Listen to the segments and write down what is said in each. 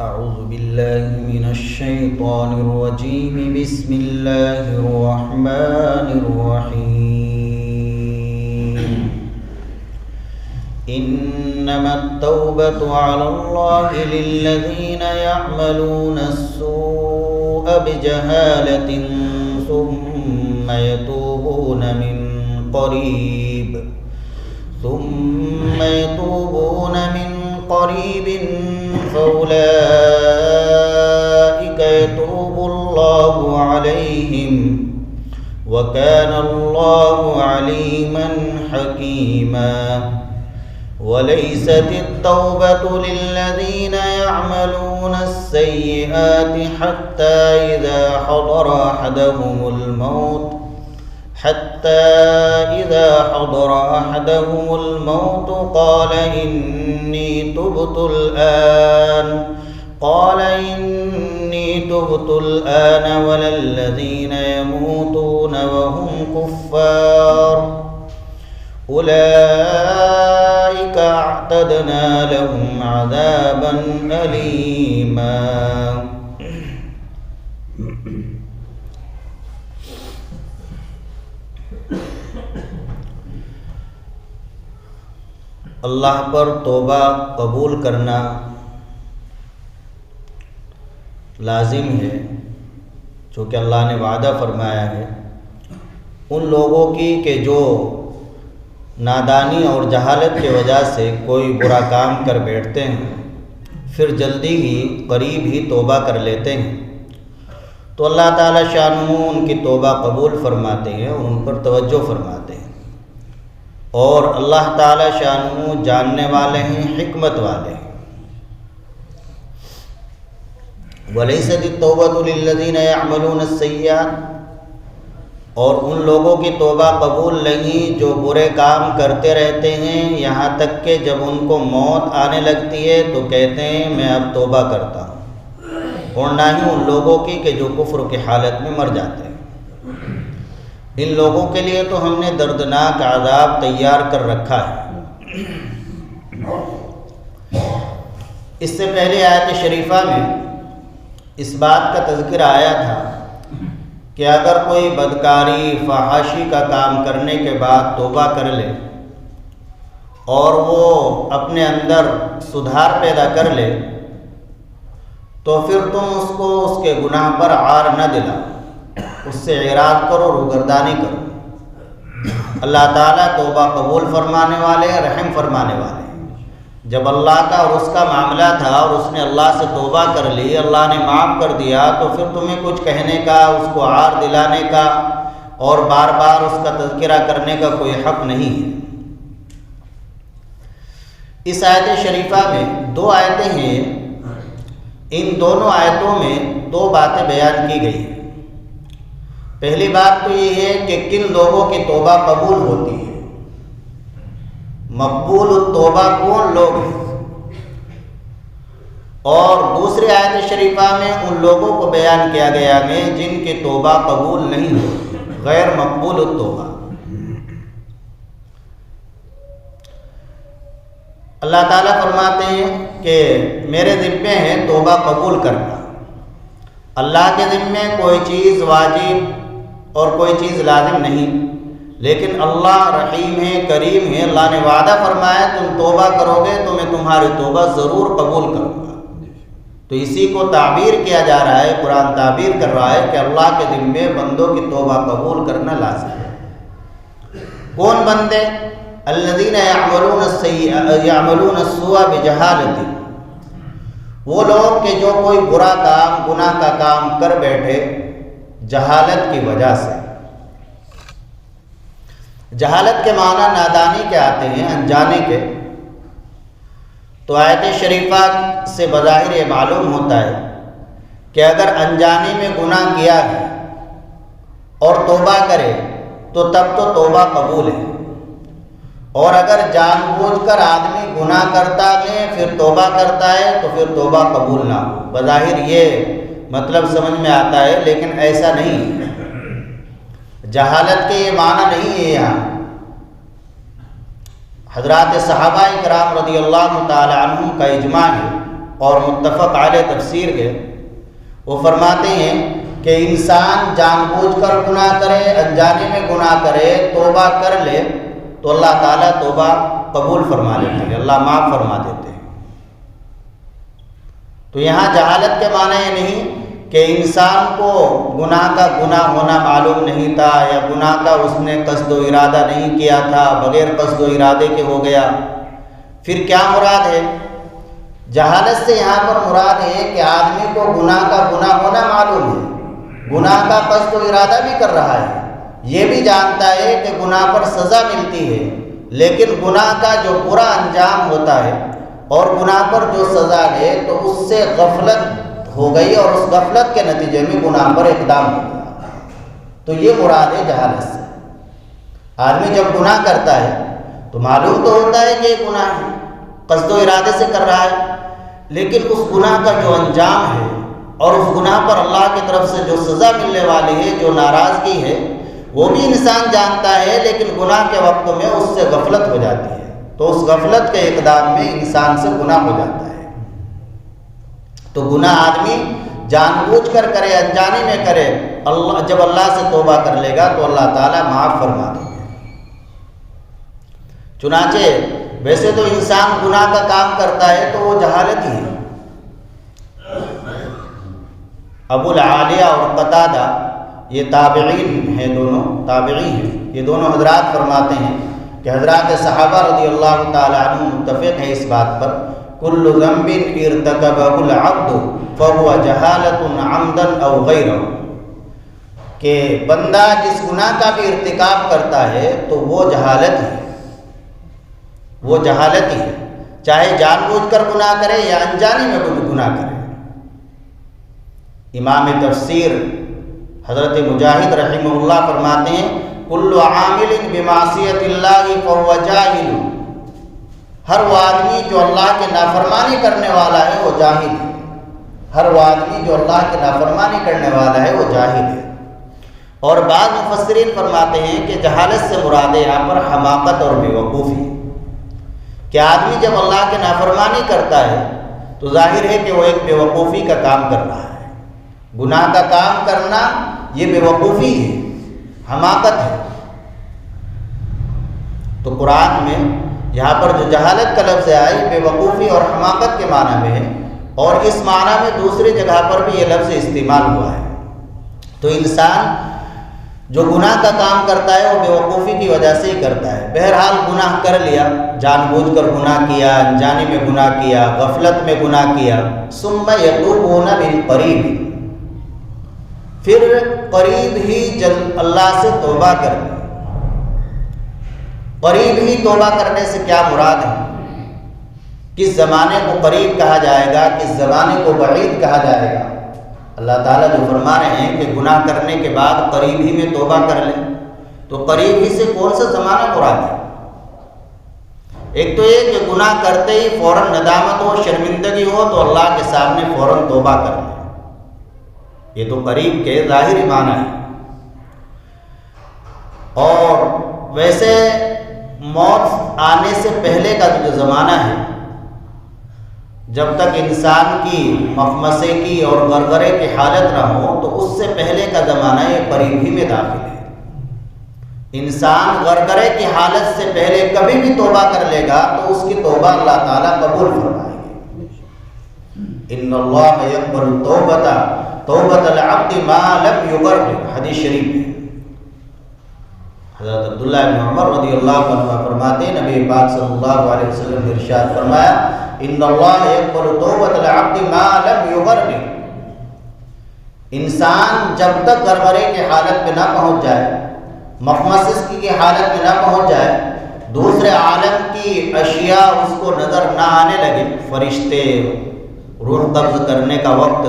أعوذ بالله من الشيطان الرجيم بسم الله الرحمن الرحيم إنما التوبة على الله للذين يعملون السوء بجهالة ثم يتوبون من قريب فأولئك يتوب الله عليهم وكان الله عليما حكيما وليست التوبة للذين يعملون السيئات حتى إذا حضر أحدهم الموت قال إني تبت الآن ولا الذين يموتون وهم كفار أولئك أعتدنا لهم عذابا أليما. اللہ پر توبہ قبول کرنا لازم ہے، چونکہ اللہ نے وعدہ فرمایا ہے ان لوگوں کی کہ جو نادانی اور جہالت کی وجہ سے کوئی برا کام کر بیٹھتے ہیں پھر جلدی ہی قریب ہی توبہ کر لیتے ہیں تو اللہ تعالی شانہ ان کی توبہ قبول فرماتے ہیں اور ان پر توجہ فرماتے ہیں، اور اللہ تعالی شانہ جاننے والے ہیں، حکمت والے ہیں۔ وَلَيْسَتِ التَّوْبَةُ لِلَّذِينَ يَعْمَلُونَ السَّيِّئَاتِ، اور ان لوگوں کی توبہ قبول نہیں جو برے کام کرتے رہتے ہیں یہاں تک کہ جب ان کو موت آنے لگتی ہے تو کہتے ہیں میں اب توبہ کرتا ہوں، اور نہ ہی ان لوگوں کی کہ جو کفر کی حالت میں مر جاتے ہیں۔ ان لوگوں کے لیے تو ہم نے دردناک عذاب تیار کر رکھا ہے۔ اس سے پہلے آیت شریفہ میں اس بات کا تذکرہ آیا تھا کہ اگر کوئی بدکاری فحاشی کا کام کرنے کے بعد توبہ کر لے اور وہ اپنے اندر سدھار پیدا کر لے تو پھر تم اس کو اس کے گناہ پر عار نہ دلاؤ، اس سے اعراض کرو، روگردانی کرو۔ اللہ تعالیٰ توبہ قبول فرمانے والے، رحم فرمانے والے۔ جب اللہ کا اور اس کا معاملہ تھا اور اس نے اللہ سے توبہ کر لی، اللہ نے معاف کر دیا، تو پھر تمہیں کچھ کہنے کا، اس کو عار دلانے کا اور بار بار اس کا تذکرہ کرنے کا کوئی حق نہیں ہے۔ اس آیت شریفہ میں دو آیتیں ہیں، ان دونوں آیتوں میں دو باتیں بیان کی گئی ہیں۔ پہلی بات تو یہ ہے کہ کن لوگوں کی توبہ قبول ہوتی ہے، مقبول التوبہ کون لوگ ہیں، اور دوسری آیت شریفہ میں ان لوگوں کو بیان کیا گیا ہے جن کی توبہ قبول نہیں ہوتی، غیر مقبول التوبہ۔ اللہ تعالیٰ فرماتے ہیں کہ میرے ذمے ہے توبہ قبول کرنا۔ اللہ کے ذمے کوئی چیز واجب اور کوئی چیز لازم نہیں، لیکن اللہ رحیم ہے، کریم ہے، اللہ نے وعدہ فرمایا تم توبہ کرو گے تو میں تمہاری توبہ ضرور قبول کروں گا۔ تو اسی کو تعبیر کیا جا رہا ہے، قرآن تعبیر کر رہا ہے کہ اللہ کے ذمے بندوں کی توبہ قبول کرنا لازم ہے۔ کون بندے؟ الذین یعملون السوء بجہالۃ، وہ لوگ کہ جو کوئی برا کام، گناہ کا کام کر بیٹھے جہالت کی وجہ سے۔ جہالت کے معنی نادانی کے آتے ہیں، انجانے کے۔ تو آیت شریفہ سے بظاہر یہ معلوم ہوتا ہے کہ اگر انجانے میں گناہ کیا ہے اور توبہ کرے تو تب تو توبہ قبول ہے، اور اگر جان بوجھ کر آدمی گناہ کرتا ہے پھر توبہ کرتا ہے تو پھر توبہ قبول نہ ہو۔ بظاہر یہ مطلب سمجھ میں آتا ہے، لیکن ایسا نہیں ہے۔ جہالت کے یہ معنی نہیں ہے یہاں۔ حضرات صحابہ کرام رضی اللہ تعالی عنہم کا اجماع ہے اور متفق علیہ تفسیر کے، وہ فرماتے ہیں کہ انسان جان بوجھ کر گناہ کرے، انجانے میں گناہ کرے، توبہ کر لے تو اللہ تعالیٰ توبہ قبول فرما لیتے ہیں، اللہ معاف فرما دیتے ہیں۔ تو یہاں جہالت کے معنی یہ نہیں کہ انسان کو گناہ کا گناہ ہونا معلوم نہیں تھا، یا گناہ کا اس نے قصد و ارادہ نہیں کیا تھا، بغیر قصد و ارادے کے ہو گیا۔ پھر کیا مراد ہے؟ جہالت سے یہاں پر مراد ہے کہ آدمی کو گناہ کا گناہ ہونا معلوم ہے، گناہ کا قصد و ارادہ بھی کر رہا ہے، یہ بھی جانتا ہے کہ گناہ پر سزا ملتی ہے، لیکن گناہ کا جو برا انجام ہوتا ہے اور گناہ پر جو سزا ہے تو اس سے غفلت ہو گئی، اور اس غفلت کے نتیجے میں گناہ پر اقدام ہو گیا۔ تو یہ مراد ہے جہالت سے۔ آدمی جب گناہ کرتا ہے تو معلوم تو ہوتا ہے کہ یہ گناہ ہے، قصد و ارادے سے کر رہا ہے، لیکن اس گناہ کا جو انجام ہے اور اس گناہ پر اللہ کی طرف سے جو سزا ملنے والی ہے، جو ناراضگی ہے، وہ بھی انسان جانتا ہے، لیکن گناہ کے وقت میں اس سے غفلت ہو جاتی ہے، تو اس غفلت کے اقدام میں انسان سے گناہ ہو جاتا ہے۔ تو گناہ آدمی جان بوجھ کر کرے، انجانے میں کرے، جب اللہ سے توبہ کر لے گا تو اللہ تعالیٰ معاف فرما دیں گے۔ چنانچہ ویسے تو انسان گناہ کا کام کرتا ہے تو وہ جہالت ہی ہے۔ ابو العالیہ اور قتادہ یہ تابعین ہیں، دونوں تابعی ہیں، یہ دونوں حضرات فرماتے ہیں کہ حضرات صحابہ رضی اللہ تعالیٰ عنہ متفق ہیں اس بات پر، کل ذنب ارتکبہ العبد فہو جہالت عمدا او غیرہ، کہ بندہ جس گناہ کا بھی ارتکاب کرتا ہے تو وہ جہالت ہے، وہ جہالت ہی ہے، چاہے جان بوجھ کر گناہ کرے یا انجانے میں گناہ کرے۔ امام تفسیر حضرت مجاہد رحمہ اللہ فرماتے ہیں، کل عامل بمعصیت اللہ فہو جاہل، ہر وہ آدمی جو اللہ کے نافرمانی کرنے والا ہے وہ جاہل ہے، ہر وہ آدمی جو اللہ کے نافرمانی کرنے والا ہے وہ جاہل ہے۔ اور بعض مفسرین فرماتے ہیں کہ جہالت سے مراد یہاں پر حماقت اور بے وقوفی، کہ آدمی جب اللہ کے نافرمانی کرتا ہے تو ظاہر ہے کہ وہ ایک بے وقوفی کا کام کر رہا ہے۔ گناہ کا کام کرنا یہ بے وقوفی ہے، حماقت ہے۔ تو قرآن میں یہاں پر جو جہالت کا لفظ آئی بے وقوفی اور حماقت کے معنی میں ہے، اور اس معنی میں دوسری جگہ پر بھی یہ لفظ استعمال ہوا ہے۔ تو انسان جو گناہ کا کام کرتا ہے وہ بے وقوفی کی وجہ سے ہی کرتا ہے۔ بہرحال گناہ کر لیا، جان بوجھ کر گناہ کیا، انجانے میں گناہ کیا، غفلت میں گناہ کیا، ثم یتوبون من قریب، پھر قریب ہی جلد اللہ سے توبہ کر لی۔ قریب ہی توبہ کرنے سے کیا مراد ہے؟ کس زمانے کو قریب کہا جائے گا، کس زمانے کو بعید کہا جائے گا؟ اللہ تعالیٰ جو فرما رہے ہیں کہ گناہ کرنے کے بعد قریب ہی میں توبہ کر لیں، تو قریب ہی سے کون سا زمانہ مراد ہے؟ ایک تو یہ کہ گناہ کرتے ہی فوراً ندامت ہو، شرمندگی ہو تو اللہ کے سامنے فوراً توبہ کر لیں، یہ تو قریب کے ظاہری معنی ہے۔ اور ویسے موت آنے سے پہلے کا جو زمانہ ہے، جب تک انسان کی مخمصے کی اور غرغرے کی حالت نہ ہو، تو اس سے پہلے کا زمانہ یہ قریب ہی میں داخل ہے۔ انسان غرغرے کی حالت سے پہلے کبھی بھی توبہ کر لے گا تو اس کی توبہ اللہ تعالیٰ قبول فرمائے گی۔ ان اللہ یقبل توبۃ العبد ما لم یغرغر، حدیث شریف ہے۔ حضرت عبداللہ بن عمر رضی اللہ عنہ فرماتے ہیں، نبی پاک صلی اللہ علیہ وسلم نے ارشاد فرمایا، ان اللہ یقبل توبۃ العبد ما لم یغرغر، انسان جب تک غرغرے کی حالت میں نہ پہنچ جائے، مخمص کی حالت میں نہ پہنچ جائے، دوسرے عالم کی اشیاء اس کو نظر نہ آنے لگے، فرشتے، روح قبض کرنے کا وقت،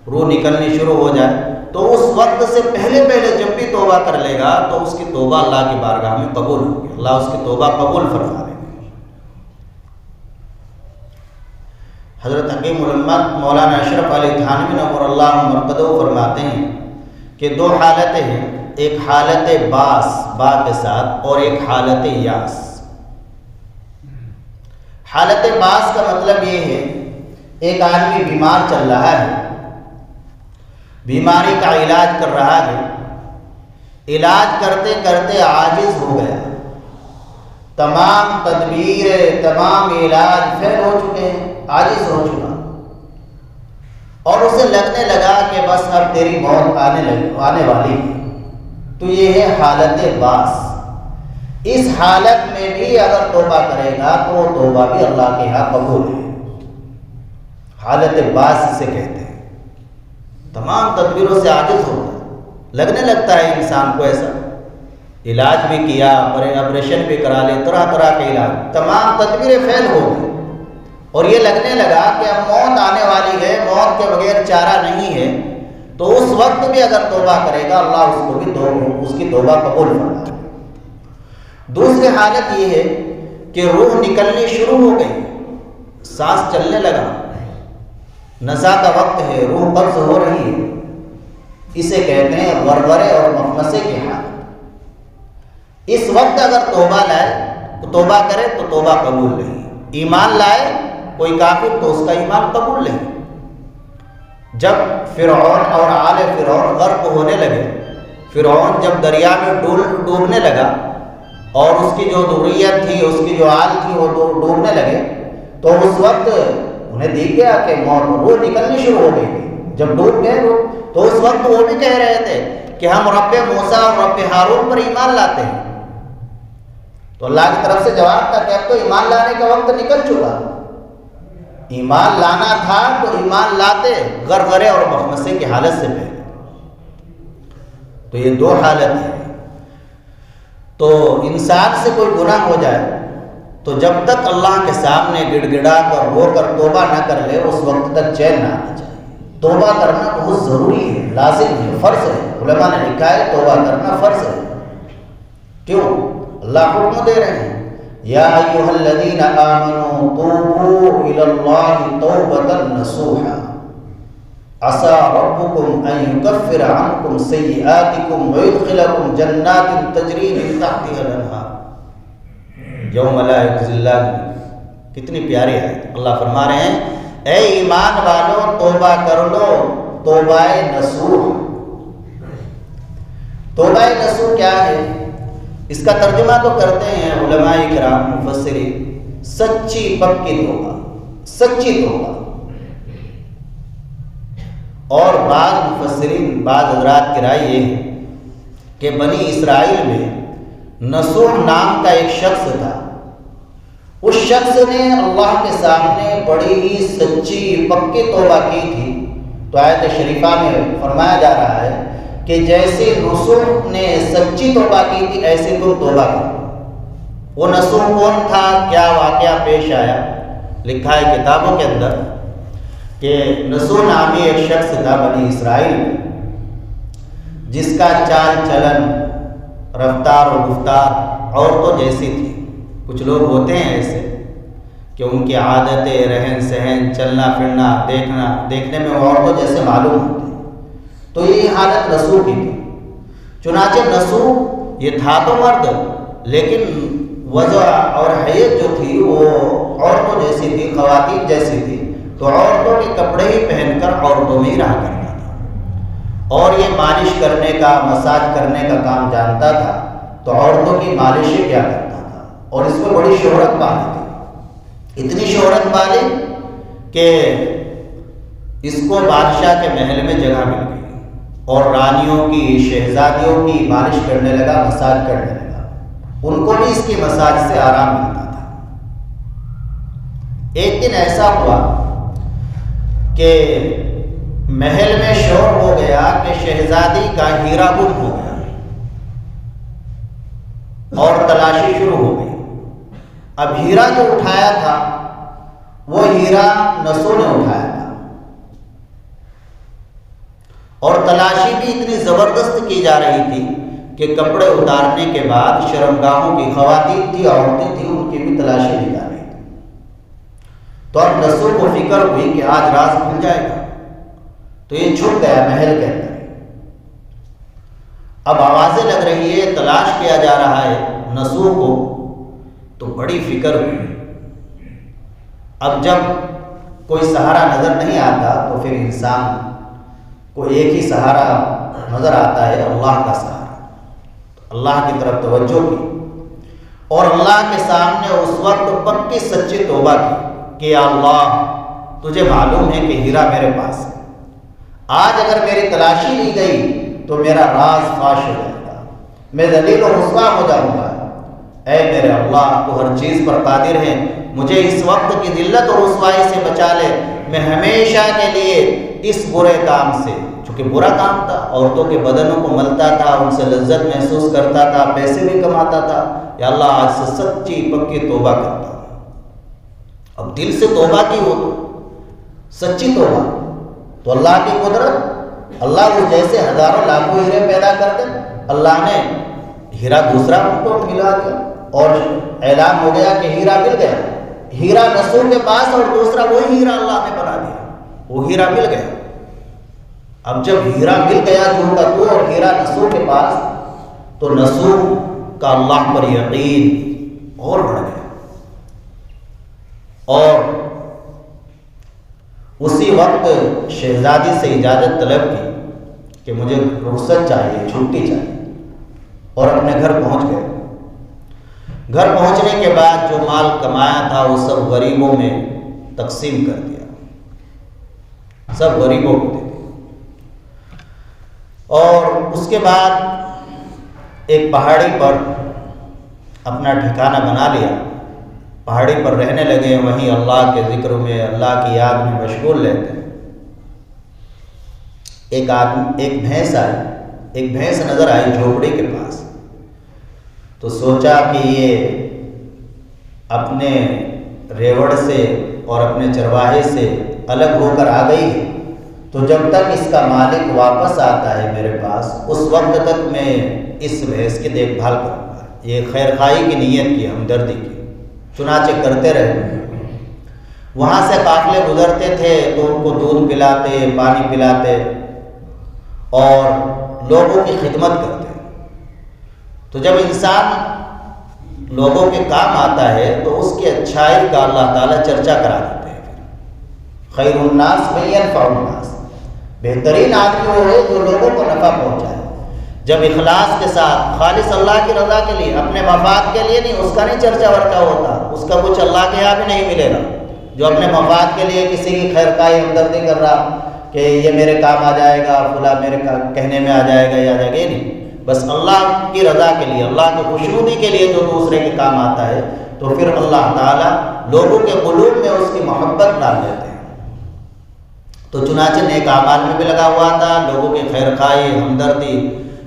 روح نکلنی شروع ہو جائے، تو اس وقت سے پہلے جب بھی توبہ کر لے گا تو اس کی توبہ اللہ کی بارگاہ میں قبول ہوگی، اللہ اس کی توبہ قبول فرما لے گا۔ حضرت حکیم الامت مولانا اشرف علی تھانوی نور اللہ مرقدہ فرماتے ہیں کہ دو حالتیں ہیں، ایک حالت با کے ساتھ اور ایک حالت یاس۔ حالت باس کا مطلب یہ ہے ایک آدمی بیمار چل رہا ہے، بیماری کا علاج کر رہا ہے، علاج کرتے کرتے عاجز ہو گیا، تمام تدبیر تمام علاج فیل ہو چکے ہیں، عاجز ہو چکا، اور اسے لگنے لگا کہ بس اب تیری موت آنے والی ہے۔ تو یہ ہے حالت باس۔ اس حالت میں بھی اگر توبہ کرے گا تو وہ توبہ بھی اللہ کے ہاں قبول ہے۔ حالت باس اسے کہتے ہیں، تمام تدبیروں سے عاجز ہو گیا، لگنے لگتا ہے انسان کو ایسا، علاج بھی کیا، آپریشن بھی کرا لے، طرح طرح کے علاج، تمام تدبیریں فیل ہو گئی، اور یہ لگنے لگا کہ اب موت آنے والی ہے، موت کے بغیر چارہ نہیں ہے، تو اس وقت بھی اگر توبہ کرے گا اللہ اس کو بھی اس کی توبہ قبول فرمائے گا۔ دوسری حالت یہ ہے کہ روح نکلنی شروع ہو گئی، سانس چلنے لگا، نزا کا وقت ہے، روح قبض ہو رہی ہے، اسے کہتے ہیں غرغرے اور مخمصے کی حالت۔ اس وقت اگر توبہ کرے تو توبہ قبول نہیں، ایمان لائے کوئی کافر تو اس کا ایمان قبول نہیں۔ جب فرعون اور آل فرعون غرق ہونے لگے، فرعون جب دریا میں ڈوبنے لگا اور اس کی جو ذریت تھی، اس کی جو آل تھی وہ ڈوبنے لگے، تو اس وقت انہیں دیکھ گیا کہ روح نکلنی شروع ہو گئی تھی۔ جب ڈوب گئے وہ، تو اس وقت وہ بھی کہہ رہے تھے کہ ہم رب موسیٰ اور رب ہارون پر ایمان لاتے ہیں، تو اللہ کی طرف سے جواب تھا کہ اب تو ایمان لانے کا وقت نکل چکا، ایمان لانا تھا تو ایمان لاتے غرغرے اور مخمصے کی حالت سے پہلے۔ تو یہ دو حالت ہے۔ تو انسان سے کوئی گناہ ہو جائے تو جب تک اللہ کے سامنے گڑ گڑا کر رو کر توبہ نہ کر لے اس وقت تک چین نہ آنا چاہیے۔ توبہ کرنا بہت ضروری ہے، لازم ہے، فرض ہے۔ علماء نے لکھا ہے توبہ کرنا فرض ہے۔ کیوں؟ اللہ حکم دے رہے ہیں، یا ایھا الذین آمنوا توبوا الی اللہ توبۃ نصوحا عسى ربكم ان يكفر عنكم سیئاتکم ويدخلکم جنات تجری من تحتها الانہار یوم لا یخزی اللہ۔ کتنی پیاری ہے۔ اللہ فرما رہے ہیں اے ایمان والو توبہ کر لو، توبہ نصوح۔ توبہ نصوح کیا ہے؟ اس کا ترجمہ تو کرتے ہیں علماء کرام مفسرین سچی پکی توبہ، سچی توبہ۔ اور بعض مفسرین بعض حضرات کی رائے یہ ہے کہ بنی اسرائیل میں نصوح نام کا ایک شخص تھا، اس شخص نے اللہ کے سامنے بڑی ہی سچی پکی توبہ کی تھی۔ تو آیت شریفہ میں فرمایا جا رہا ہے کہ جیسے نصوح نے سچی توبہ کی تھی ایسے تم توبہ کرو۔ وہ نصوح کون تھا، کیا واقعہ پیش آیا؟ لکھا ہے کتابوں کے اندر کہ نصوح نامی ایک شخص تھا بنی اسرائیل میں، جس کا چال چلن، رفتار و گفتار عورتوں جیسی تھی۔ کچھ لوگ ہوتے ہیں ایسے کہ ان کی عادتیں، رہن سہن، چلنا پھرنا، دیکھنے میں عورتوں جیسے معلوم ہوتے ہیں۔ تو یہ حالت نصوح کی تھی۔ چنانچہ نصوح یہ تھا تو مرد، لیکن وضع اور حیت جو تھی وہ عورتوں جیسی تھی، خواتین جیسی تھی۔ تو عورتوں کے کپڑے ہی پہن کر عورتوں میں ہی رہا کرتا تھا، اور یہ مالش کرنے کا، مساج کرنے کا کام جانتا تھا، تو عورتوں کی مالشیں کیا کرتا تھا، اور اس میں بڑی شہرت پالی تھی۔ اتنی شہرت پالی کہ اس کو بادشاہ کے محل میں جگہ مل گئی، اور رانیوں کی، شہزادیوں کی مالش کرنے لگا، مساج کرنے لگا، ان کو بھی اس کی مساج سے آرام ملتا تھا۔ ایک دن ایسا ہوا کہ محل میں شور ہو گیا کہ شہزادی کا ہیرا گم ہو گیا، اور تلاشی شروع ہو گئی۔ اب ہیرا جو اٹھایا تھا وہ ہیرا نصوح نے اٹھایا تھا، اور تلاشی بھی اتنی زبردست کی جا رہی تھی کہ کپڑے اتارنے کے بعد شرمگاہوں کی خواتین تھی، عورتیں تھیں، ان کی بھی تلاشی لی جا رہی تھی۔ تو اب نصوح کو فکر ہوئی کہ آج راز کھل جائے گا، تو یہ چھپ گیا محل کے اندر۔ اب آوازیں لگ رہی ہے، تلاش کیا جا رہا ہے نصوح کو، تو بڑی فکر ہوئی۔ اب جب کوئی سہارا نظر نہیں آتا تو پھر انسان کو ایک ہی سہارا نظر آتا ہے، اللہ کا سہارا۔ اللہ کی طرف توجہ کی اور اللہ کے سامنے اس وقت پکی سچی توبہ کی کہ یا اللہ تجھے معلوم ہے کہ ہیرا میرے پاس ہے، آج اگر میری تلاشی لی گئی تو میرا راز فاش ہو جائے گا، میں ذلیل و رسوا ہو جاؤں گا۔ اے میرے اللہ تو ہر چیز پر قادر ہے، مجھے اس وقت کی ذلت اور رسوائی سے بچا لے، میں ہمیشہ کے لیے اس برے کام سے، چونکہ برا کام تھا، عورتوں کے بدنوں کو ملتا تھا، ان سے لذت محسوس کرتا تھا، پیسے بھی کماتا تھا، یا اللہ آج سے سچی پکی توبہ کرتا ہوں۔ اب دل سے توبہ کی ہو تو سچی توبہ، تو اللہ کی قدرت، اللہ وہ جیسے ہزاروں لاکھوں ہیرے پیدا کر دے، اللہ نے ہیرا دوسرا ان کو ملا دیا اور اعلان ہو گیا کہ ہیرا مل گیا۔ ہیرا نسو کے پاس اور دوسرا وہی ہیرا اللہ نے بنا دیا، وہ ہیرا مل گیا۔ اب جب ہیرا مل گیا جو کا تو اور ہیرا نسو کے پاس، تو نسو کا اللہ پر یقین اور بڑھ گیا، اور اسی وقت شہزادی سے اجازت طلب کی کہ مجھے رخصت چاہیے، چھٹی چاہیے، اور اپنے گھر پہنچ گئے۔ گھر پہنچنے کے بعد جو مال کمایا تھا وہ سب غریبوں میں تقسیم کر دیا، سب غریبوں کو دے دیا، اور اس کے بعد ایک پہاڑی پر اپنا ٹھکانہ بنا لیا، پہاڑی پر رہنے لگے، وہیں اللہ کے ذکر میں، اللہ کی یاد میں مشغول رہتے۔ ایک بھینس آئی، ایک بھینس نظر آئی جھوپڑی کے پاس، تو سوچا کہ یہ اپنے ریوڑ سے اور اپنے چرواہے سے الگ ہو کر آ گئی ہے، تو جب تک اس کا مالک واپس آتا ہے میرے پاس، اس وقت تک میں اس بھینس کی دیکھ بھال کروں گا۔ یہ خیر خواہی کی نیت کی، ہمدردی کی، چنانچہ کرتے رہے۔ وہاں سے قافلے گزرتے تھے تو ان کو دودھ پلاتے، پانی پلاتے اور لوگوں کی خدمت کرتے۔ تو جب انسان لوگوں کے کام آتا ہے تو اس کی اچھائی کا اللہ تعالیٰ چرچا کرا دیتے ہیں۔ خیر الناس من ينفع الناس، بہترین آدمی وہ ہے جو لوگوں کو نفع پہنچائے۔ جب اخلاص کے ساتھ خالص اللہ کی رضا کے لیے، اپنے مفاد کے لیے نہیں، اس کا نہیں چرچا ورچا ہوتا، اس کا کچھ اللہ کے یہاں بھی نہیں ملے گا۔ جو اپنے مفاد کے لیے کسی کی خیر خواہی ہمدردی کر رہا کہ یہ میرے کام آ جائے گا، فلاں میرے کہنے میں آ جائے گا یا آ جائے گا، یہ نہیں، بس اللہ کی رضا کے لیے، اللہ کی خوشنودی کے لیے جو دوسرے کے کام آتا ہے، تو پھر اللہ تعالیٰ لوگوں کے قلوب میں اس کی محبت ڈال دیتے ہیں۔ تو چنانچہ نیک اعمال میں بھی لگا ہوا تھا، لوگوں کی خیر خواہی، ہمدردی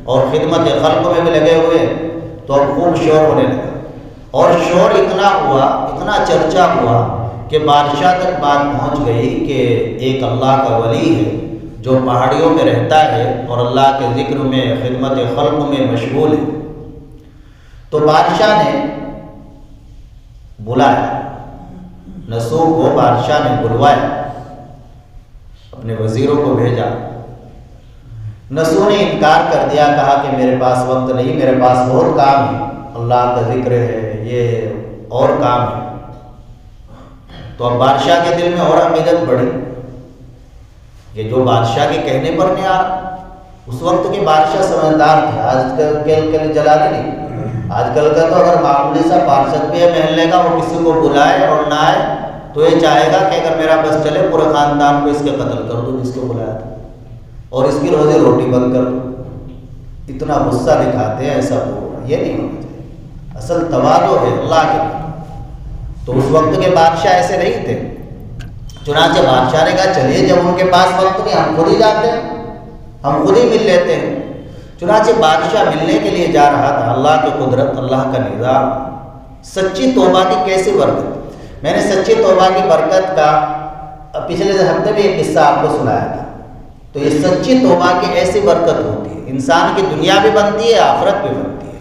اور خدمت خلق میں بھی لگے ہوئے، تو اب خوب شور ہونے لگا، اور شور اتنا ہوا، اتنا چرچا ہوا کہ بادشاہ تک بات پہنچ گئی کہ ایک اللہ کا ولی ہے جو پہاڑیوں میں رہتا ہے اور اللہ کے ذکر میں، خدمت خلق میں مشغول ہے۔ تو بادشاہ نے بلایا، نسو کو بادشاہ نے بلوایا، اپنے وزیروں کو بھیجا۔ نسو نے انکار کر دیا، کہا کہ میرے پاس وقت نہیں، میرے پاس بہت کام ہے، اللہ کا ذکر ہے، یہ اور کام ہے۔ تو اب بادشاہ کے دل میں اور عقیدت بڑھی، یہ جو بادشاہ کے کہنے پر نہیں آ رہا۔ اس وقت کے بادشاہ سمجھدار تھے، آج کل کے جلانے نہیں، آج کل کا تو اگر معمولی سا پارشد بھی ہے محلے کا، وہ کسی کو بلائے اور نہ آئے تو یہ چاہے گا کہ اگر میرا بس چلے پورے خاندان کو اس کے قتل کر دو جس کو بلایا تھا، اور اس کی روزی روٹی بند کر دو۔ اتنا غصہ دکھاتے ہیں، ایسا ہوگا، یہ نہیں ہونا چاہیے۔ اصل تواضع ہے اللہ کے لیے۔ تو اس وقت کے بادشاہ ایسے نہیں تھے، چنانچہ بادشاہ نے کہا چلیے جب ان کے پاس وقت نہیں، ہم خود ہی جاتے ہیں، ہم خود ہی مل لیتے ہیں۔ چنانچہ بادشاہ ملنے کے لیے جا رہا تھا۔ اللہ کی قدرت، اللہ کا نظام، سچی توبہ کی کیسی برکت۔ میں نے سچی توبہ کی برکت کا پچھلے ہفتے بھی ایک قصہ آپ کو سنایا تھا۔ تو یہ سچی توبہ کی ایسی برکت ہوتی ہے، انسان کی دنیا بھی بنتی ہے، آخرت بھی بنتی ہے۔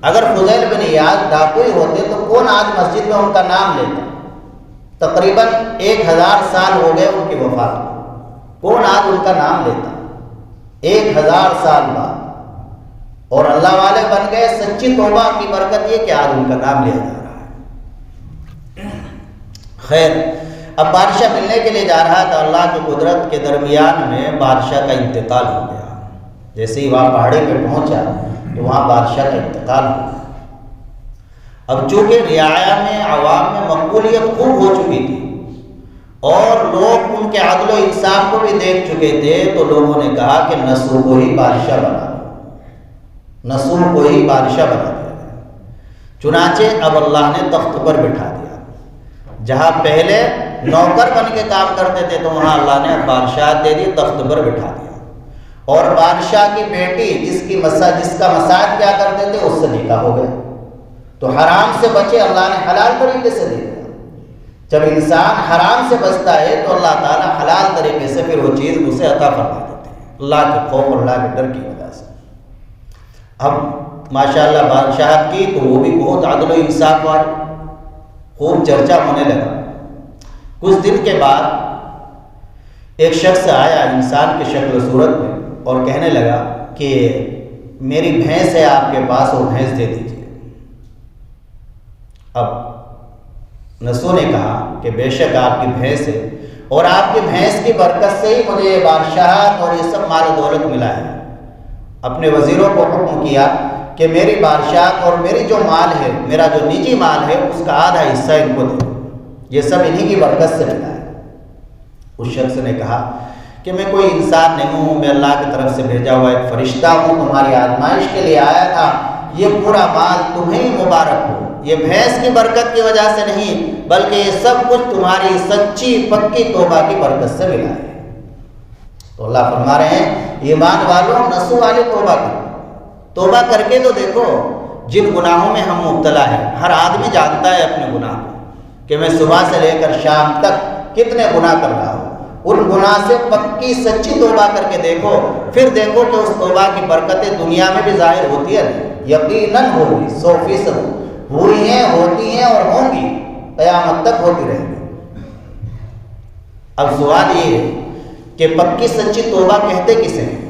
اگر فضیل بن ایاض ڈاکو ہی ہوتے تو کون آج مسجد میں ان کا نام لیتا؟ تقریباً 1000 سال ہو گئے ان کی وفات کو، کون آج ان کا نام لیتا؟ 1000 سال بعد، اور اللہ والے بن گئے۔ سچی توبہ کی برکت یہ کہ آج ان کا نام لیا جا رہا ہے۔ خیر، اب بادشاہ ملنے کے لیے جا رہا تھا، اللہ کی قدرت کے درمیان میں بادشاہ کا انتقال ہو گیا۔ جیسے ہی وہاں پہاڑی پہ پہنچا تو وہاں بادشاہ کا انتقال ہو گیا۔ اب چونکہ رعایا میں عوام میں مقبولیت خوب ہو چکی تھی اور لوگ ان کے عدل و انصاف کو بھی دیکھ چکے تھے، تو لوگوں نے کہا کہ نسو کو ہی بادشاہ بنا دو، نسو کو ہی بادشاہ بنا دیا۔ چنانچہ اب اللہ نے تخت پر بٹھا دیا۔ جہاں پہلے نوکر بن کے کام کرتے تھے تو وہاں اللہ نے بادشاہت دے دی، تخت پر بٹھا دیا۔ اور بادشاہ کی بیٹی جس کا مساج کیا کرتے تھے اس سے نکاح ہو گیا، تو حرام سے بچے، اللہ نے حلال طریقے سے دے دیا۔ جب انسان حرام سے بچتا ہے تو اللہ تعالیٰ حلال طریقے سے پھر وہ چیز اسے عطا فرما دیتے ہیں، اللہ کے خوف اور اللہ کے ڈر کی وجہ سے۔ اب ماشاءاللہ بادشاہت کی تو وہ بھی بہت عدل و انصاف والی، خوب چرچا ہونے لگا۔ کچھ دن کے بعد ایک شخص آیا انسان کی شکل و صورت میں اور کہنے لگا کہ میری بھینس ہے آپ کے پاس، وہ بھینس دے دیجیے۔ اب نسو نے کہا کہ بے شک آپ کی بھینس ہے، اور آپ کی بھینس کی برکت سے ہی مجھے یہ بادشاہت اور یہ سب مال و دولت ملا ہے۔ اپنے وزیروں کو حکم کیا کہ میری بادشاہت اور میری جو مال ہے، میرا جو نجی مال ہے، اس کا آدھا حصہ ان کو دے، یہ سب انہی کی برکت سے ملا ہے۔ اس شخص نے کہا کہ میں کوئی انسان نہیں ہوں، میں اللہ کی طرف سے بھیجا ہوا ایک فرشتہ ہوں، تمہاری آزمائش کے لیے آیا تھا، یہ پورا مال تمہیں مبارک ہو، یہ بھینس کی برکت کی وجہ سے نہیں بلکہ یہ سب کچھ تمہاری سچی پکی توبہ کی برکت سے ملا ہے۔ تو اللہ فرما رہے ہیں ایمان والوں، نسو والے توبہ کرو، توبہ کر کے تو دیکھو جن گناہوں میں ہم مبتلا ہیں۔ ہر آدمی جانتا ہے اپنے گناہ کو کہ میں صبح سے لے کر شام تک کتنے گناہ کر رہا ہوں، ان گناہ سے پکی سچی توبہ کر کے دیکھو، پھر دیکھو کہ اس توبہ کی برکتیں دنیا میں بھی ظاہر ہوتی ہے نہیں، یقیناً ہوگی، 100% ہوئی ہیں، ہوتی ہیں اور ہوں گی، قیامت تک ہوتی رہیں گی۔ اب سوال یہ ہے کہ پکی سچی توبہ کہتے کسے ہیں؟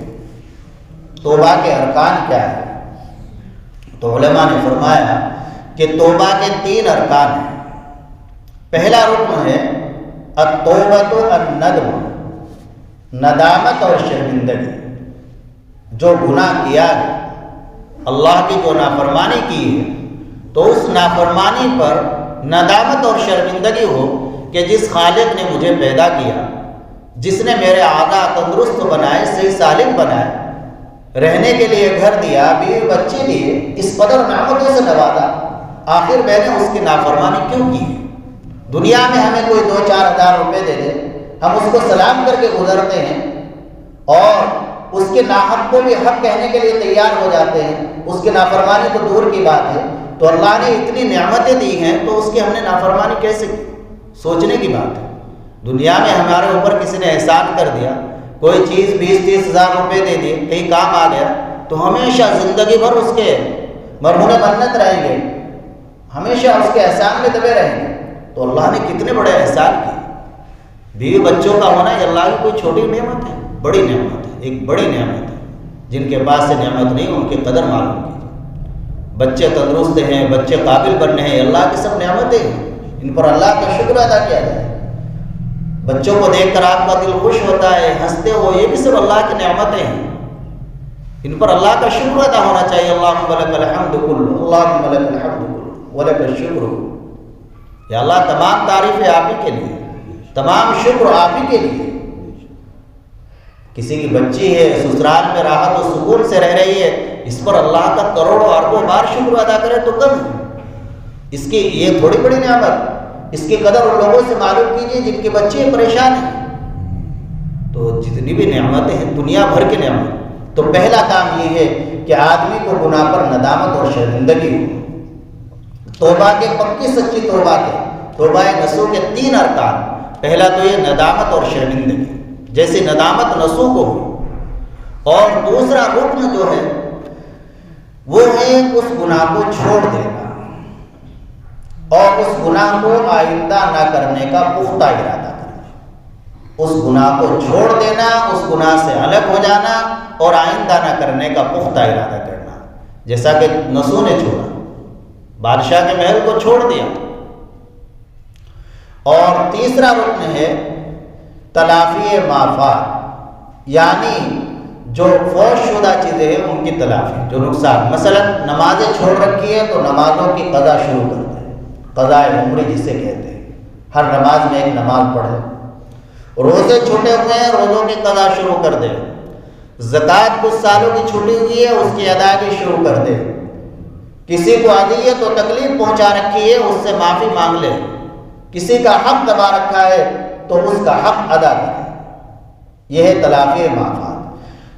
توبہ کے ارکان کیا ہے؟ تو علماء نے فرمایا کہ توبہ کے 3 ارکان ہیں۔ پہلا رکن ہے التوبۃ الندم، ندامت اور شرمندگی۔ جو گناہ کیا ہے، اللہ کی جو نافرمانی کی ہے، تو اس نافرمانی پر ندامت اور شرمندگی ہو کہ جس خالق نے مجھے پیدا کیا، جس نے میرے اعضاء تندرست بنائے، صحیح سالم بنائے، رہنے کے لیے گھر دیا، بیوی بچے دیے، اس قدر نعمتوں سے نوازا، آخر میں نے اس کی نافرمانی کیوں کی ہے؟ دنیا میں ہمیں کوئی 2-4 ہزار روپے دے دے، ہم اس کو سلام کر کے گزرتے ہیں اور اس کے ناحق کو بھی حق کہنے کے لیے تیار ہو جاتے ہیں، اس کی نافرمانی تو دور کی بات ہے۔ تو اللہ نے اتنی نعمتیں دی ہیں تو اس کی ہم نے نافرمانی کیسے کی؟ سوچنے کی بات ہے۔ دنیا میں ہمارے اوپر کسی نے احسان کر دیا، کوئی چیز 20-30 ہزار روپے دے دیے، کہیں کام آ گیا، تو ہمیشہ زندگی بھر اس کے مرہون منت رہیں گے، ہمیشہ اس کے احسان میں دبے رہیں گے۔ تو اللہ نے کتنے بڑے احسان کیے۔ بیوی بچوں کا ہونا یہ اللہ کی کوئی چھوٹی نعمت ہے، بڑی نعمت ہے، ایک بڑی نعمت ہے۔ جن کے پاس سے نعمت نہیں ان کی قدر معلوم کیجیے۔ بچے تندرست ہیں، بچے قابل بننے ہیں، اللہ کی سب نعمتیں ہیں، ان پر اللہ کا شکر ادا کیا جائے۔ بچوں کو دیکھ کر آپ کا دل خوش ہوتا ہے، ہنستے ہو، یہ بھی سب اللہ کی نعمتیں ہیں، ان پر اللہ کا شکر ادا ہونا چاہیے۔ اللہم لک الحمد کلہ، اللہم لک الحمد کلہ ولک الشکر۔ یا اللہ تمام تعریفیں آپ ہی کے لیے، تمام شکر آپ ہی کے لیے۔ کسی کی بچی ہے، سسرال میں راحت و سکون سے رہ رہی ہے، اس پر اللہ کا کروڑوں اربوں بار شکر ادا کرے تو کم ہے۔ اس کی یہ تھوڑی بڑی نعمت، اس کی قدر ان لوگوں سے معلوم کیجیے جن کے بچے پریشان ہیں۔ تو جتنی بھی نعمتیں ہیں، دنیا بھر کی نعمت، تو پہلا کام یہ ہے کہ آدمی کو گناہ پر ندامت اور شرمندگی ہو۔ توبہ کے پکی سچی توبہ کے، توبہ نسو کے 3 ارکان۔ پہلا تو یہ ندامت اور شرمندگی، جیسے ندامت نسو کو ہو، اور دوسرا رکن جو ہے وہ ہے اس گناہ کو چھوڑ دینا اور اس گناہ کو آئندہ نہ کرنے کا پختہ ارادہ کرنا۔ اس گناہ کو چھوڑ دینا، اس گناہ سے الگ ہو جانا اور آئندہ نہ کرنے کا پختہ ارادہ کرنا، جیسا کہ نسو نے چھوڑا، بادشاہ کے محل کو چھوڑ دیا اور تیسرا رکن ہے تلافی معافات، یعنی جو فوت شدہ چیزیں ہیں ان کی تلافی، جو نقصان، مثلا نمازیں چھوڑ رکھی ہے تو نمازوں کی قضا شروع کر دیں، قضاء عمری جسے کہتے ہیں، ہر نماز میں ایک نماز پڑھے، روزے چھوٹے ہوئے ہیں روزوں کی قضا شروع کر دیں، زکوٰۃ کچھ سالوں کی چھوٹی ہوئی ہے اس کی ادائیگی شروع کر دیں، کسی کو اذیت و تکلیف پہنچا رکھی ہے اس سے معافی مانگ لے، کسی کا حق دبا رکھا ہے تو اس کا حق ادا کرے، یہ ہے تلافی معافات۔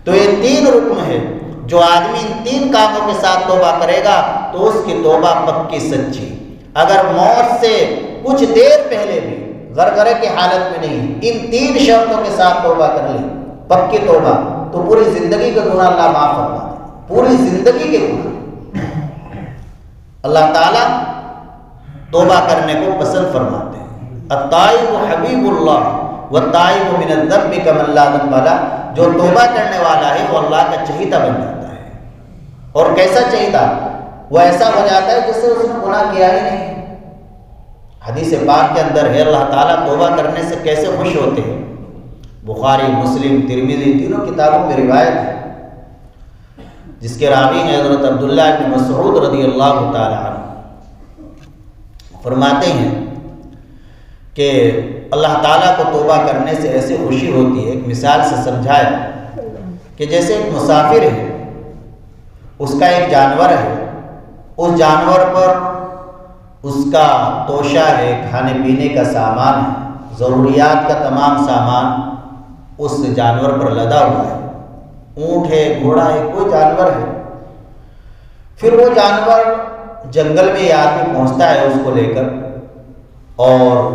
تو یہ تین رکن ہے، جو آدمی ان تین کاموں کے ساتھ توبہ کرے گا تو اس کی توبہ پکی سچی، اگر موت سے کچھ دیر پہلے بھی غرغرے کی حالت میں نہیں، ان تین شرطوں کے ساتھ توبہ کر لی، پکی توبہ، تو پوری زندگی کے گناہ اللہ معاف فرما دے، پوری زندگی کے گناہ اللہ تعالیٰ توبہ کرنے کو پسند فرماتے ہیں۔ التائب حبیب اللہ والتائب من الذنب کمن لا ذنب لہ، جو توبہ کرنے والا ہے وہ اللہ کا چہیتا بن جاتا ہے، اور کیسا چہیتا؟ وہ ایسا ہو جاتا ہے جس سے اس نے گناہ کیا ہی نہیں۔ حدیث پاک کے اندر ہے اللہ تعالیٰ توبہ کرنے سے کیسے خوش ہوتے ہیں، بخاری، مسلم، ترمذی تینوں کتابوں میں روایت ہے، جس کے راوی ہیں حضرت عبداللہ بن مسعود رضی اللہ تعالی عنہ، فرماتے ہیں کہ اللہ تعالیٰ کو توبہ کرنے سے ایسے خوشی ہوتی ہے، ایک مثال سے سمجھایا کہ جیسے ایک مسافر ہے، اس کا ایک جانور ہے، اس جانور پر اس کا توشہ ہے، کھانے پینے کا سامان ہے، ضروریات کا تمام سامان اس جانور پر لدا ہوا ہے، اونٹ ہے، گھوڑا ہے، کوئی جانور ہے، پھر وہ جانور جنگل میں یہ آدمی پہنچتا ہے اس کو لے کر، اور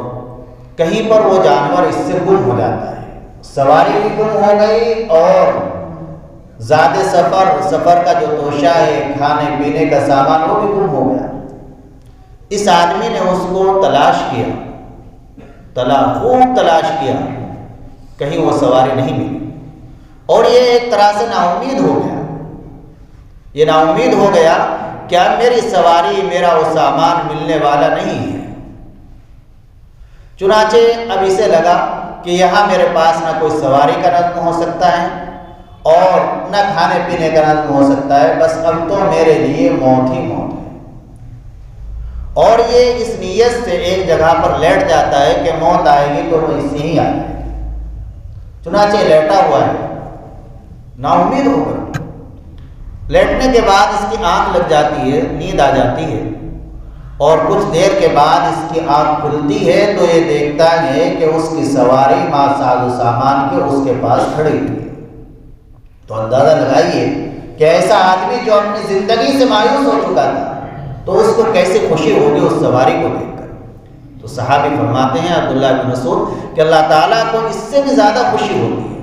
کہیں پر وہ جانور اس سے گم ہو جاتا ہے، سواری بھی گم ہو گئی اور زیادہ سفر کا جو توشہ ہے، کھانے پینے کا سامان، وہ بھی گم ہو گیا۔ اس آدمی نے اس کو تلاش کیا، خوب تلاش کیا، کہیں وہ سواری نہیں ملی، اور یہ ایک طرح سے نا امید ہو گیا، یہ نا امید ہو گیا کہ اب میری سواری، میرا وہ سامان ملنے والا نہیں ہے۔ چنانچہ اب اسے لگا کہ یہاں میرے پاس نہ کوئی سواری کا نظم ہو سکتا ہے اور نہ کھانے پینے کا نظم ہو سکتا ہے، بس اب تو میرے لیے موت ہی موت ہے۔ اور یہ اس نیت سے ایک جگہ پر لیٹ جاتا ہے کہ موت آئے گی تو وہ اس سے ہی آئے گی، چنانچہ لیٹا ہوا ہے نا امید ہو کر۔ لیٹنے کے بعد اس کی آنکھ لگ جاتی ہے، نیند آ جاتی ہے، اور کچھ دیر کے بعد اس کی آنکھ کھلتی ہے تو یہ دیکھتا ہے کہ اس کی سواری ماں ساز و سامان کے اس کے پاس کھڑی ہوئی ہے۔ تو اندازہ لگائیے کہ ایسا آدمی جو اپنی زندگی سے مایوس ہو چکا تھا تو اس کو کیسے خوشی ہوگی اس سواری کو دیکھ کر۔ تو صحابی فرماتے ہیں عبداللہ بن مسعود کہ اللہ تعالیٰ کو اس سے بھی زیادہ خوشی ہوتی ہے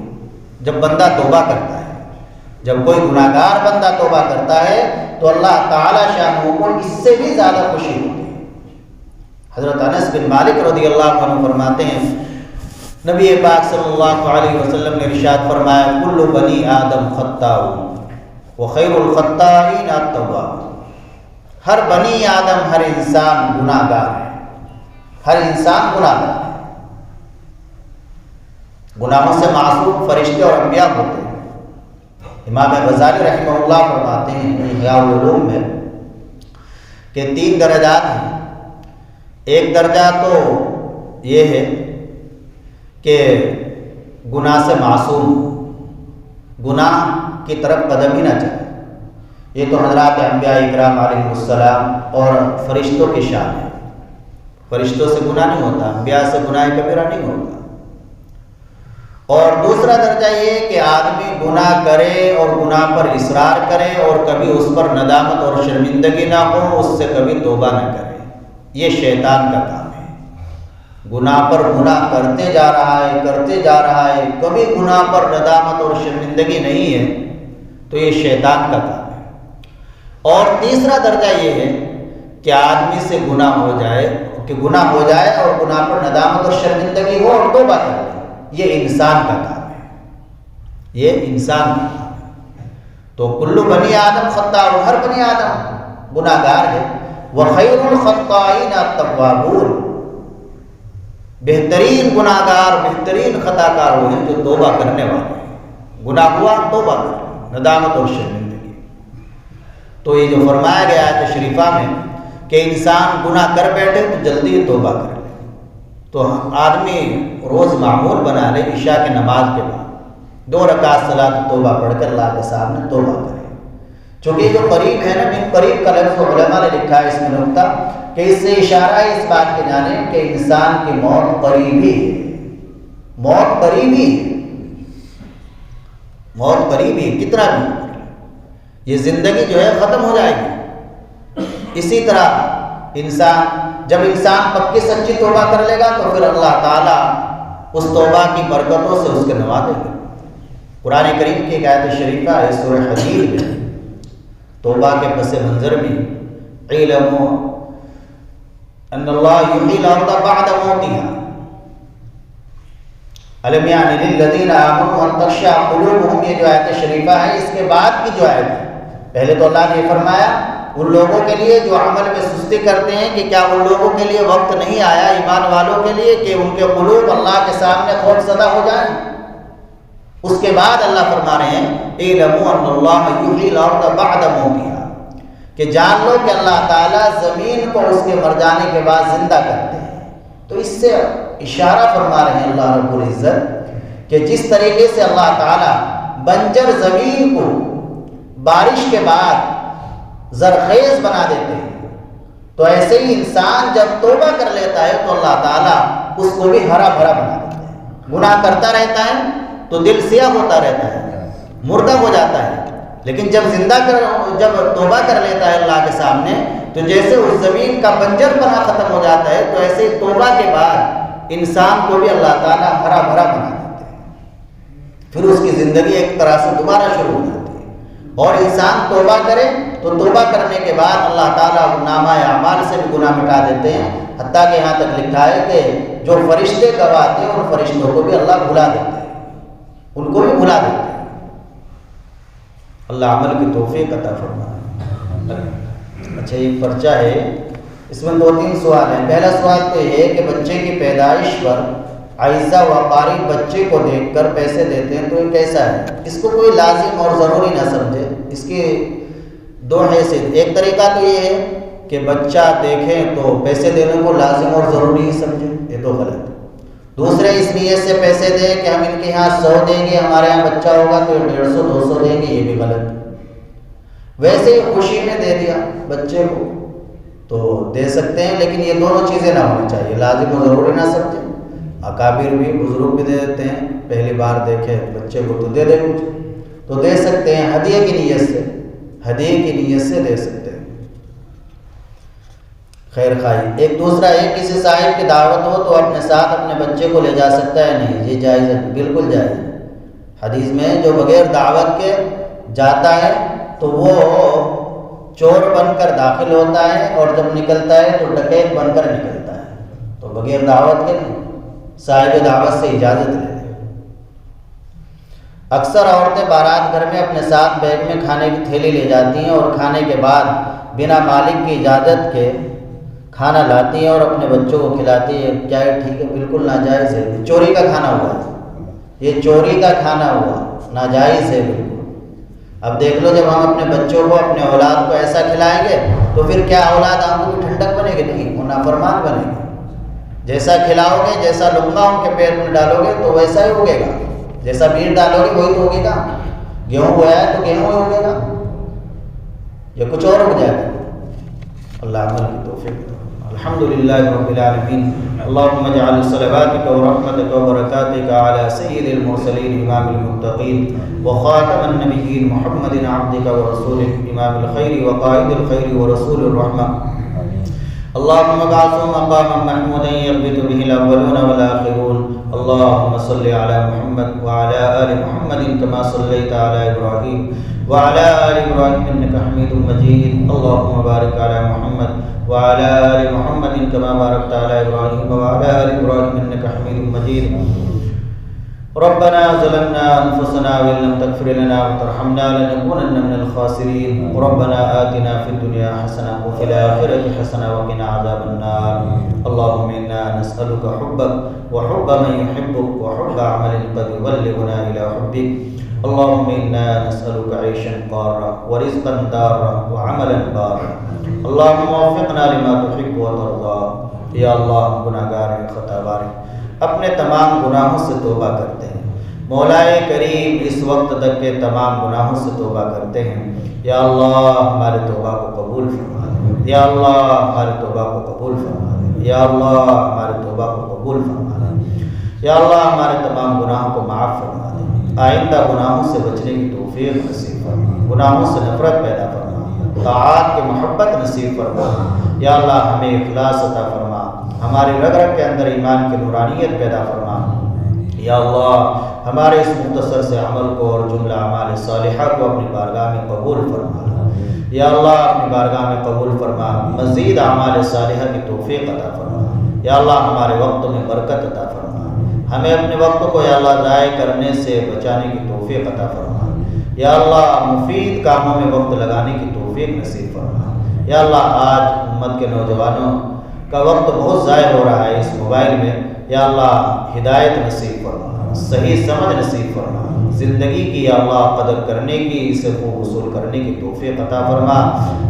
جب بندہ توبہ کرتا ہے، جب کوئی گناہ گار بندہ توبہ کرتا ہے تو اللہ تعالیٰ شانہ کو اس سے بھی زیادہ خوشی ہوتی ہے۔ حضرت انس بن مالک رضی اللہ عنہ فرماتے ہیں نبی پاک صلی اللہ علیہ وسلم نے ارشاد فرمایا کل بنی آدم خطاء وخیر الخطائین التوابون، ہر بنی آدم، ہر انسان گناہ گار ہے، ہر انسان گناہ گار ہے، گناہوں سے معصوم فرشتے اور انبیاء ہوتے ہیں۔ امام غزالی رحمہ اللہ فرماتے ہیں احیاء العلوم میں کہ 3 درجات ہیں۔ ایک درجہ تو یہ ہے کہ گناہ سے معصوم، گناہ کی طرف قدم ہی نہ چلے، یہ تو حضرات انبیاء اکرام علیہ السلام اور فرشتوں کی شان ہے، فرشتوں سے گناہ نہیں ہوتا، انبیاء سے گناہ کبیرہ نہیں ہوتا۔ اور دوسرا درجہ یہ کہ آدمی گناہ کرے اور گناہ پر اصرار کرے اور کبھی اس پر ندامت اور شرمندگی نہ ہو، اس سے کبھی توبہ نہ کرے، یہ شیطان کا کام ہے۔ گناہ پر گناہ کرتے جا رہا ہے، کبھی گناہ پر ندامت اور شرمندگی نہیں ہے تو یہ شیطان کا کام ہے۔ اور تیسرا درجہ یہ ہے کہ آدمی سے گناہ ہو جائے اور گناہ پر ندامت اور شرمندگی ہو اور توبہ کرے، یہ انسان کا کام ہے، یہ انسان کا کام ہے۔ تو کل بنی آدم خطاء، ہر بنی آدم گناہ گار ہے، وخیر الخطائین التوابون، بہترین گناہ گار، بہترین خطا کار وہ ہیں جو توبہ کرنے والے ہیں۔ گناہ ہوا توبہ کر، ندامت اور شرمندگی۔ تو یہ جو فرمایا گیا ہے تشریفہ میں کہ انسان گناہ کر بیٹھے تو جلدی توبہ کر لے، تو آدمی روز معمول بنا لے عشاء کی نماز کے بعد 2 رکعت صلاۃ توبہ پڑھ کر اللہ کے سامنے توبہ کرے۔ چونکہ یہ جو قریب ہے نا، من قریب کا لفظ علماء نے لکھا ہے اس میں نقطہ کہ اس سے اشارہ ہے اس بات کی جانب کہ انسان کی موت قریب ہی ہے، موت قریب ہی ہے، موت قریب ہی، کتنا بھی یہ زندگی جو ہے ختم ہو جائے گی۔ اسی طرح جب انسان پکی سچی توبہ کر لے گا تو پھر اللہ تعالیٰ اس توبہ کی برکتوں سے اس کے نوازے گا۔ قرآن کریم کی ایک آیت شریفہ ہے سورہ حدید میں توبہ کے پس منظر میں، اعلموا ان اللہ یحیی الارض بعد موتها الم یعن للذین آمنوا ان تخشع قلوبهم، یہ جو آیت شریفہ ہے اس کے بعد کی جو آیت ہے۔ پہلے تو اللہ نے یہ فرمایا ان لوگوں کے لیے جو عمل میں سستی کرتے ہیں کہ کیا ان لوگوں کے لیے وقت نہیں آیا، ایمان والوں کے لیے، کہ ان کے قلوب اللہ کے سامنے خوف زدہ ہو جائیں۔ اس کے بعد اللہ فرما رہے ہیں اعلموا ان اللہ یحیی الارض بعد موتها، کہ جان لو کہ اللہ تعالیٰ زمین کو اس کے مر جانے کے بعد زندہ کرتے ہیں۔ تو اس سے اشارہ فرما رہے ہیں اللہ رب العزت کہ جس طریقے سے اللہ تعالیٰ بنجر زمین کو بارش کے بعد زرخیز بنا دیتے ہیں، تو ایسے ہی انسان جب توبہ کر لیتا ہے تو اللہ تعالیٰ اس کو بھی ہرا بھرا بنا دیتے ہیں۔ گناہ کرتا رہتا ہے تو دل سیاہ ہوتا رہتا ہے، مردہ ہو جاتا ہے، لیکن جب توبہ کر لیتا ہے اللہ کے سامنے تو جیسے اس زمین کا بنجر پنا ختم ہو جاتا ہے، تو ایسے ہی توبہ کے بعد انسان کو بھی اللہ تعالیٰ ہرا بھرا بنا دیتے ہیں، پھر اس کی زندگی ایک طرح سے دوبارہ شروع ہو جاتی ہے۔ اور انسان توبہ کرے تو توبہ کرنے کے بعد اللہ تعالیٰ نامہ اعمال سے بھی گناہ مٹا دیتے ہیں، حتیٰ کہ یہاں تک لکھا ہے کہ جو فرشتے گواتے ہیں ان فرشتوں کو بھی اللہ بھلا دیتے ہیں، ان کو بھی بھلا دیتے ہیں۔ اللہ عمل کی توفیق عطا فرمائے۔ اچھا ایک پرچہ ہے، اس میں 2-3 سوال ہیں۔ پہلا سوال تو یہ ہے کہ بچے کی پیدائش پر عائزہ و اقارب بچے کو دیکھ کر پیسے دیتے ہیں تو یہ کیسا ہے؟ اس کو کوئی لازم اور ضروری نہ سمجھے۔ اس کی 2 حیثیت، ایک طریقہ تو یہ ہے کہ بچہ دیکھیں تو پیسے دینے کو لازم اور ضروری ہی سمجھے، یہ تو غلط ہے۔ دوسرے اس نیت سے پیسے دیں کہ ہم ان کے یہاں 100 دیں گے، ہمارے یہاں بچہ ہوگا تو 150-200 دیں گے، یہ بھی غلط ہے۔ ویسے ہی خوشی میں دے دیا بچے کو تو دے سکتے ہیں، لیکن یہ دونوں چیزیں نہ ہونی چاہیے، لازم اور ضروری نہ سمجھیں۔ اکابر بھی، بزرگ بھی دے دیتے ہیں، پہلی بار دیکھے بچے کو تو دے دے کچھ، تو دے سکتے ہیں ہدیے کی نیت سے، ہدیے کی نیت سے دے سکتے ہیں، خیر خواہی۔ ایک دوسرا ہے کسی صاحب کی دعوت ہو تو اپنے ساتھ اپنے بچے کو لے جا سکتا ہے؟ نہیں، یہ جائز ہے، بالکل جائز ہے۔ حدیث میں جو بغیر دعوت کے جاتا ہے تو وہ چور بن کر داخل ہوتا ہے اور جب نکلتا ہے تو ڈکیت بن کر نکلتا ہے، تو بغیر دعوت کے نہیں، صاحب دعوت سے اجازت لے لیں۔ اکثر عورتیں بارات گھر میں اپنے ساتھ بیگ میں کھانے کی تھیلی لے جاتی ہیں اور کھانے کے بعد بنا مالک کی اجازت کے کھانا لاتی ہیں اور اپنے بچوں کو کھلاتی ہیں، کیا یہ ٹھیک ہے؟ بالکل ناجائز ہے، چوری کا کھانا ہوا ہے، یہ چوری کا کھانا ہوا، ناجائز ہے بالکل۔ اب دیکھ لو جب ہم اپنے بچوں کو، اپنے اولاد کو ایسا کھلائیں گے تو پھر کیا اولاد آنکھوں کی ٹھنڈک بنے گی؟ نہیں، وہ نافرمان بنے گی۔ جیسا کھلاؤ گے، جیسا لقمہ ان کے پیٹ میں ڈالو گے تو ویسا ہی ہوگے گا، جیسا بیج ڈالو گے وہی تو ہوگے گا۔ گیہوں بویا ہے تو گیہوں ہی ہوگے گا، یا کچھ اور ہو جائے گا۔ اللہ عمل کی توفیق۔ الحمدللہ رب العالمین، اللہم اجعل صلواتک و رحمتک و برکاتک علی سید المرسلین امام المتقین وخاتم النبیین محمد عبدک و رسولک امام الخیر وقائد الخیر ورسول الرحمہ، اللہم ابعثہ مقاما محمودا یغبط بہ الاولون والآخرون، اللہم صلی علی محمد وعلی آل محمد کما صلیت علی ابراہیم وعلی آل ابراہیم انک حمید مجید، اللہم بارک علی محمد وعلی آل محمد کما بارکت علی ابراہیم وعلی آل ابراہیم انک حمید مجید، ربنا ظلمنا أنفسنا وإن لم تغفر لنا وترحمنا لنكونن من الخاسرين ربنا آتنا في الدنيا حسنة وفي الآخرة حسنة وقنا عذاب النار اللهم إنا نسألك حبك وحب من يحبك وحب عمل قد يبلغنا إلى حبك اللهم إنا نسألك عيشا قارا ورزقا دارا وعملا بارا اللهم وفقنا لما تحب وترضى یا اللہ ہم گناہگار ہیں خطا بار ہیں اپنے تمام گناہوں سے توبہ کرتے ہیں مولا کریم اس وقت تک کے تمام گناہوں سے توبہ کرتے ہیں یا اللہ ہمارے توبہ کو قبول فرما دے یا اللہ ہمارے توبہ کو قبول فرما دے یا اللہ ہمارے توبہ کو قبول فرما دے یا اللہ ہمارے تمام گناہوں کو معاف فرما دے آئندہ گناہوں سے بچنے کی توفیق نصیب فرما گناہوں سے نفرت پیدا فرما طاعات کی محبت نصیب فرما یا اللہ ہمیں اخلاص عطا فرما ہماری رگ رگ کے اندر ایمان کی نورانیت پیدا فرما یا اللہ ہمارے اس مختصر سے عمل کو اور جملہ اعمال صالحہ کو اپنی بارگاہ میں قبول فرما یا اللہ اپنی بارگاہ میں قبول فرما مزید اعمال صالحہ کی توفیق عطا فرما یا اللہ ہمارے وقت میں برکت عطا فرما ہمیں اپنے وقت کو یا اللہ ضائع کرنے سے بچانے کی توفیق عطا فرما یا اللہ مفید کاموں میں وقت لگانے کی توفیق نصیب فرما یا اللہ آج امت کے نوجوانوں کا وقت بہت ضائع ہو رہا ہے اس موبائل میں یا اللہ ہدایت نصیب فرما صحیح سمجھ نصیب فرما زندگی کی یا اللہ قدر کرنے کی اسے خوب وصول کرنے کی توفیق عطا فرما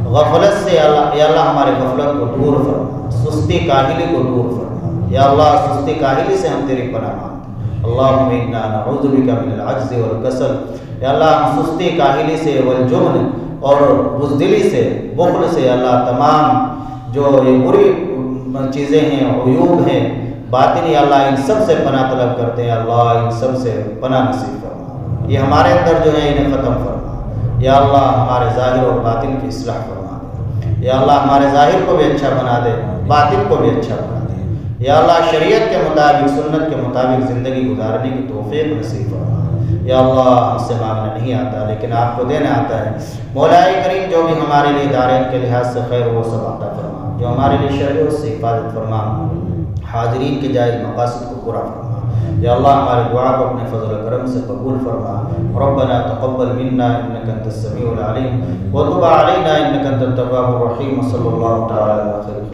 غفلت سے یا اللہ ہمارے غفلت کو دور فرما سستی کاہلی کو دور فرما یا اللہ سستی کاہلی سے ہم تیری پناہ مانگتے اللہم انا نعوذ بک من العجز والکسل یا اللہ ہم سستی کاہلی سے والجبن اور بزدلی سے بخل سے یا اللہ تمام جو یہ بری چیزیں ہیں عیوب ہیں باطن یا اللہ ان سب سے پناہ طلب کرتے ہیں اللہ ان سب سے پناہ نصیب فرما یہ ہمارے اندر جو ہے انہیں ختم فرما یا اللہ ہمارے ظاہر اور باطن کی اصلاح فرما دے یا اللہ ہمارے ظاہر کو بھی اچھا بنا دے باطن کو بھی اچھا بنا دے یا اللہ شریعت کے مطابق سنت کے مطابق زندگی گزارنے کی توفیق نصیب فرما یا اللہ ہم سے مانگنا نہیں آتا لیکن آپ کو دینا آتا ہے مولا کریم جو بھی ہمارے لیے دارین کے لحاظ سے خیر وہ سب عطا فرما جو ہمارے لیے شر ہے اس سے حفاظت فرما حاضرین کے جائز مقاصد کو پورا فرما یا اللہ ہمارے دعا کو اپنے فضل و کرم سے قبول فرما ربنا تقبل منا انك انت السميع العليم وتب علينا انك انت التواب الرحيم صلی اللہ تعالی علیہ وسلم